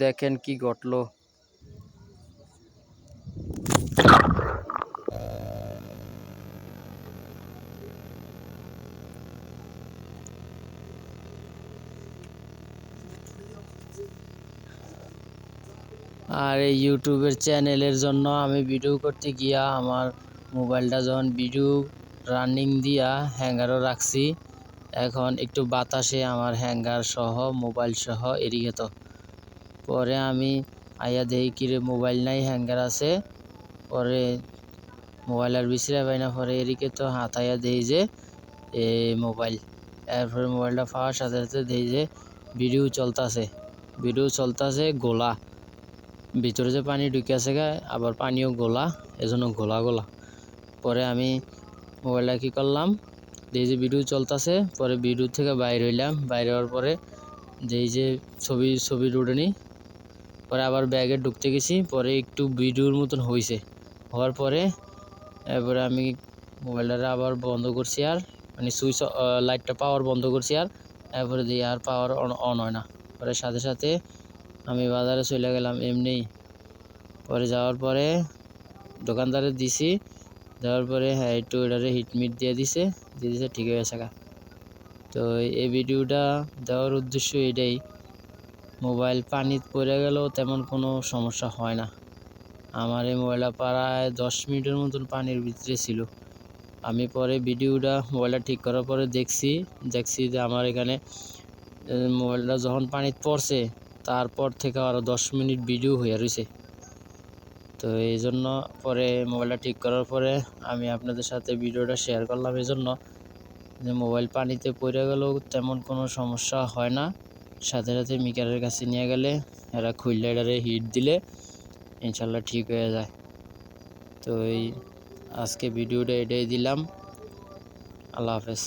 দেখেন কি ঘটলো। আর এই ইউটিউবের চ্যানেলের জন্য আমি ভিডিও করতে গিয়া আমার মোবাইলটা যখন ভিডিও রানিং দিয়া হ্যাঙ্গারও রাখছি, এখন একটু বাতাসে আমার হ্যাঙ্গার সহ মোবাইল সহ এড়িয়ে গেত। পরে আমি আইয়া দেখি কিরে মোবাইল নাই হ্যাঙ্গার আছে। পরে মোবাইল আর বিছরা পাই না, পরে এদিকে তো হাতাইয়া দেই যে মোবাইল। এরপরে মোবাইলটা পাওয়ার সাথে সাথে দেই যে ভিডিও চলতেছে গোলা, ভিতরে যে পানি ঢুকে আছে আবার পানিও গোলা, এজন্য গোলা। পরে আমি মোবাইলটা কী করলাম, যেই যে ভিডিও চলতেছে, পরে ভিডিও থেকে বাইরে হইলাম। বাইরে হওয়ার পরে যেই যে ছবি উঠেনি, পরে আবার ব্যাগে ঢুকতে গেছি। পরে একটু ভিডিওর মতন হওয়ার পরে এরপরে আমি মোবাইলটা আবার বন্ধ করছি, আর মানে সুইচ লাইটটা পাওয়ার বন্ধ করছি, আর এরপরে দিয়ে আর পাওয়ার অন হয় না। পরে সাথে সাথে আমি বাজারে চলে গেলাম এমনিই। পরে যাওয়ার পরে দোকানদারে দিছি, দেওয়ার পরে হ্যাঁ একটু এটারে হিটমিট দিয়ে দিছে ঠিক হয়ে গেছে। তো এই ভিডিওটা দেওয়ার উদ্দেশ্য এটাই, মোবাইল পানিতে পড়ে গেলেও তেমন কোনো সমস্যা হয় না। আমার এই মোবাইলটা প্রায় 10 মিনিটের মতন পানির ভিতরে ছিল। আমি পরে মোবাইলটা ঠিক করার পরে দেখছি যে আমার এখানে মোবাইলটা যখন পানিতে পড়ছে তারপর থেকে আরও 10 মিনিট ভিডিও হয়ে রয়েছে। তো এই জন্য পরে মোবাইলটা ঠিক করার পরে আমি আপনাদের সাথে ভিডিওটা শেয়ার করলাম, এই জন্য যে মোবাইল পানিতে পড়ে গেলেও তেমন কোনো সমস্যা হয় না। সাথে সাথে মেকারের কাছে নিয়ে গেলে এরা খুললে এটারে হিট দিলে ইনশাল্লাহ ঠিক হয়ে যায়। তো আজকে ভিডিওটা এটাই দিলাম। আল্লাহ হাফেজ।